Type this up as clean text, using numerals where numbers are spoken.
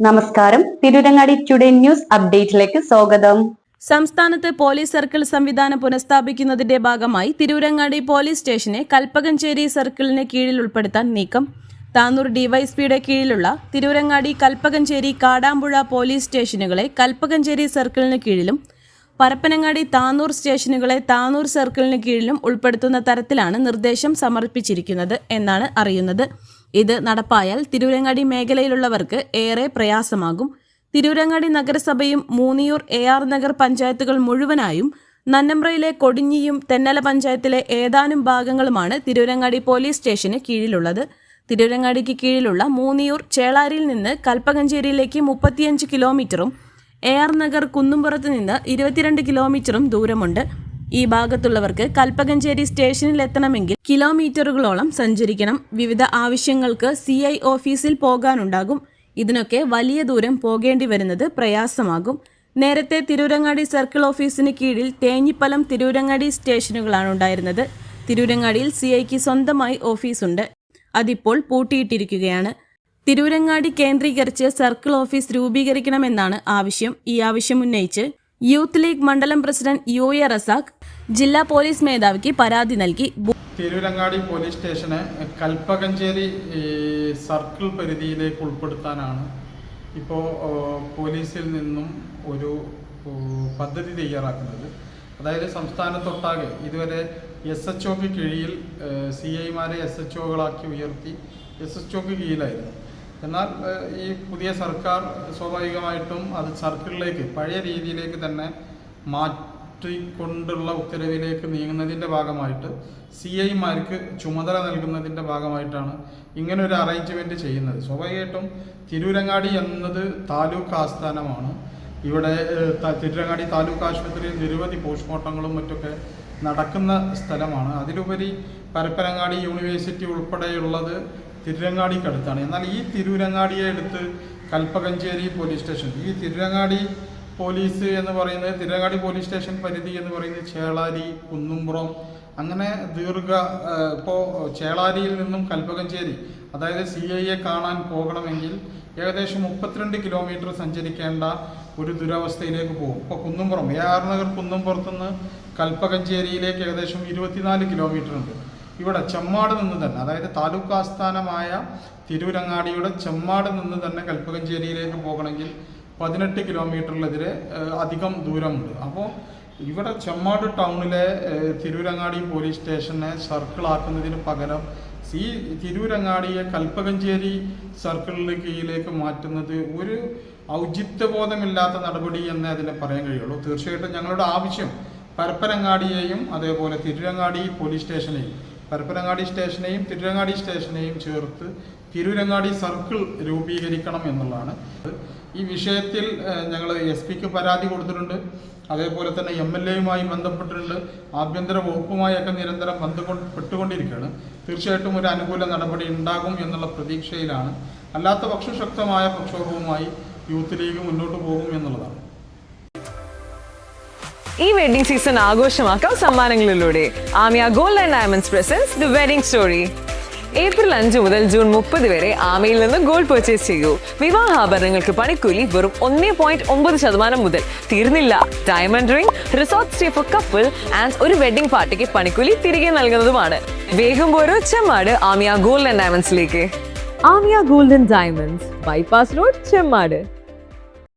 നമസ്കാരം. Tirurangadi today news അപ്ഡേറ്റിലേക്ക് സ്വാഗതം. സംസ്ഥാനത്ത് പോലീസ് സർക്കിൾ സംവിധാനം പുനഃസ്ഥാപിക്കുന്നതിന്റെ ഭാഗമായി തിരൂരങ്ങാടി പോലീസ് സ്റ്റേഷനെ കൽപ്പകഞ്ചേരി സർക്കിളിന് കീഴിൽ ഉൾപ്പെടുത്താൻ നീക്കം. താനൂർ ഡിവൈഎസ്പിയുടെ കീഴിലുള്ള തിരൂരങ്ങാടി, കൽപ്പകഞ്ചേരി, കാടാമ്പുഴ പോലീസ് സ്റ്റേഷനുകളെ കൽപ്പകഞ്ചേരി സർക്കിളിന് കീഴിലും പരപ്പനങ്ങാടി, താനൂർ സ്റ്റേഷനുകളെ താനൂർ സർക്കിളിന് കീഴിലും ഉൾപ്പെടുത്തുന്ന തരത്തിലാണ് നിർദ്ദേശം സമർപ്പിച്ചിരിക്കുന്നത് എന്നാണ് അറിയുന്നത്. ഇത് നടപ്പായാൽ തിരൂരങ്ങാടി മേഖലയിലുള്ളവർക്ക് ഏറെ പ്രയാസമാകും. തിരൂരങ്ങാടി നഗരസഭയും മൂന്നിയൂർ AR നഗർ പഞ്ചായത്തുകൾ മുഴുവനായും നന്നമ്പ്രയിലെ കൊടിഞ്ഞിയും തെന്നല പഞ്ചായത്തിലെ ഏതാനും ഭാഗങ്ങളുമാണ് തിരൂരങ്ങാടി പോലീസ് സ്റ്റേഷന് കീഴിലുള്ളത്. തിരൂരങ്ങാടിക്ക് കീഴിലുള്ള മൂന്നിയൂർ ചേളാരിയിൽ നിന്ന് കൽപ്പകഞ്ചേരിയിലേക്ക് 35 കിലോമീറ്ററും AR നഗർ കുന്നുംപുറത്ത് നിന്ന് 22 കിലോമീറ്ററും ദൂരമുണ്ട്. ഈ ഭാഗത്തുള്ളവർക്ക് കൽപ്പകഞ്ചേരി സ്റ്റേഷനിൽ എത്തണമെങ്കിൽ കിലോമീറ്ററുകളോളം സഞ്ചരിക്കണം. വിവിധ ആവശ്യങ്ങൾക്ക് CI ഓഫീസിൽ പോകാനുണ്ടാകും. ഇതിനൊക്കെ വലിയ ദൂരം പോകേണ്ടി വരുന്നത് പ്രയാസമാകും. നേരത്തെ തിരൂരങ്ങാടി സർക്കിൾ ഓഫീസിന് കീഴിൽ തേഞ്ഞിപ്പലം, തിരൂരങ്ങാടി സ്റ്റേഷനുകളാണ് ഉണ്ടായിരുന്നത്. തിരൂരങ്ങാടിയിൽ CIക്ക് സ്വന്തമായി ഓഫീസുണ്ട്. അതിപ്പോൾ പൂട്ടിയിട്ടിരിക്കുകയാണ്. തിരൂരങ്ങാടി കേന്ദ്രീകരിച്ച് സർക്കിൾ ഓഫീസ് രൂപീകരിക്കണമെന്നാണ് ആവശ്യം. ഈ ആവശ്യം ഉന്നയിച്ച് യൂത്ത് ലീഗ് മണ്ഡലം പ്രസിഡന്റ് UA റസാഖ് ജില്ലാ പോലീസ് മേധാവിക്ക് പരാതി നൽകി. തിരൂരങ്ങാടി പോലീസ് സ്റ്റേഷനെ കൽപ്പകഞ്ചേരി സർക്കിൾ പരിധിയിലേക്ക് ഉൾപ്പെടുത്താനാണ് ഇപ്പോൾ പോലീസിൽ നിന്നും ഒരു പദ്ധതി തയ്യാറാക്കുന്നത്. അതായത് സംസ്ഥാനത്തൊട്ടാകെ ഇതുവരെ SHOക്ക് കീഴിൽ CIമാരെ SHOകളാക്കി ഉയർത്തി SHOക്ക് കീഴിലായിരുന്നു. എന്നാൽ ഈ പുതിയ സർക്കാർ സ്വാഭാവികമായിട്ടും അത് സർക്കിളിലേക്ക് പഴയ രീതിയിലേക്ക് തന്നെ മാറ്റിക്കൊണ്ടുള്ള ഉത്തരവിലേക്ക് നീങ്ങുന്നതിൻ്റെ ഭാഗമായിട്ട് CIമാർക്ക് ചുമതല നൽകുന്നതിൻ്റെ ഭാഗമായിട്ടാണ് ഇങ്ങനൊരു അറേഞ്ച്മെൻറ്റ് ചെയ്യുന്നത്. സ്വാഭാവികമായിട്ടും തിരൂരങ്ങാടി എന്നത് താലൂക്ക് ആസ്ഥാനമാണ്. ഇവിടെ തിരൂരങ്ങാടി താലൂക്ക് ആശുപത്രിയിൽ നിരവധി പോസ്റ്റ്മോർട്ടങ്ങളും മറ്റൊക്കെ നടക്കുന്ന സ്ഥലമാണ്. അതിലുപരി പരപ്പനങ്ങാടി യൂണിവേഴ്സിറ്റി ഉൾപ്പെടെയുള്ളത് തിരൂരങ്ങാടിക്കടുത്താണ്. എന്നാൽ ഈ തിരൂരങ്ങാടിയെ എടുത്ത് കൽപ്പകഞ്ചേരി പോലീസ് സ്റ്റേഷൻ, ഈ തിരൂരങ്ങാടി പോലീസ് എന്ന് പറയുന്നത്, തിരൂരങ്ങാടി പോലീസ് സ്റ്റേഷൻ പരിധി എന്ന് പറയുന്നത് ചേളാരി, കുന്നുംപുറം, അങ്ങനെ ഇപ്പോൾ ചേളാരിയിൽ നിന്നും കൽപ്പകഞ്ചേരി, അതായത് CIയെ കാണാൻ പോകണമെങ്കിൽ ഏകദേശം 32 കിലോമീറ്റർ സഞ്ചരിക്കേണ്ട ഒരു ദുരവസ്ഥയിലേക്ക് പോകും. ഇപ്പോൾ കുന്നുംപുറം, AR നഗർ കുന്നുംപുറത്തുനിന്ന് കൽപ്പകഞ്ചേരിയിലേക്ക് ഏകദേശം 24 കിലോമീറ്റർ ഉണ്ട്. ഇവിടെ ചെമ്മാട് നിന്ന് തന്നെ, അതായത് താലൂക്ക് ആസ്ഥാനമായ തിരൂരങ്ങാടിയുടെ ചെമ്മാട് നിന്ന് തന്നെ കൽപ്പകഞ്ചേരിയിലേക്ക് പോകണമെങ്കിൽ 18 കിലോമീറ്ററിലെതിരെ അധികം ദൂരമുണ്ട്. അപ്പോൾ ഇവിടെ ചെമ്മാട് ടൗണിലെ തിരൂരങ്ങാടി പോലീസ് സ്റ്റേഷനെ സർക്കിളാക്കുന്നതിന് പകരം ഈ തിരൂരങ്ങാടിയെ കൽപ്പകഞ്ചേരി സർക്കിളിന് കീഴിലേക്ക് മാറ്റുന്നത് ഒരു ഔചിത്യബോധമില്ലാത്ത നടപടി എന്നേ അതിനെ പറയാൻ കഴിയുള്ളൂ. തീർച്ചയായിട്ടും ഞങ്ങളുടെ ആവശ്യം പരപ്പനങ്ങാടിയെയും അതേപോലെ തിരൂരങ്ങാടി പോലീസ് സ്റ്റേഷനെയും, പരപ്പനങ്ങാടി സ്റ്റേഷനെയും തിരൂരങ്ങാടി സ്റ്റേഷനെയും ചേർത്ത് തിരൂരങ്ങാടി സർക്കിൾ രൂപീകരിക്കണം എന്നുള്ളതാണ്. ഈ വിഷയത്തിൽ ഞങ്ങൾ SPക്ക് പരാതി കൊടുത്തിട്ടുണ്ട്. അതേപോലെ തന്നെ MLAയുമായി ബന്ധപ്പെട്ടിട്ടുണ്ട്. ആഭ്യന്തര വകുപ്പുമായൊക്കെ നിരന്തരം ബന്ധപ്പെട്ടുകൊണ്ടിരിക്കുകയാണ്. തീർച്ചയായിട്ടും ഒരു അനുകൂല നടപടി ഉണ്ടാകും എന്നുള്ള പ്രതീക്ഷയിലാണ്. അല്ലാത്ത പക്ഷം ശക്തമായ പ്രക്ഷോഭവുമായി യൂത്ത് ലീഗ് മുന്നോട്ട് പോകും എന്നുള്ളതാണ്. ഈ വെഡിങ് സീസൺ ആഘോഷമാക്കാം സമ്മാനങ്ങളിലൂടെ. Aamiya gold and diamonds presents the wedding story. April 5 മുതൽ ജൂൺ 30 വരെ ആമയിൽ നിന്ന് ഗോൾഡ് പർച്ചേസ് ചെയ്യൂ. വിവാഹാഭരണങ്ങൾക്ക് പണിക്കൂലി വെറും 1.9% മുതൽ. തീർന്നില്ല, diamond ring, resort stay for couple and ഒരു വെഡിങ് പാർട്ടിക്ക് പണിക്കൂലി തിരികെ നൽകുന്നതുമാണ്. വേഗം പോരൂ ചെമ്മാട് ആമിയ ഗോൾഡ് ആൻഡ് ഡയമണ്ട്സിലേക്ക്. Aamiya gold and diamonds, bypass road, Chemmad.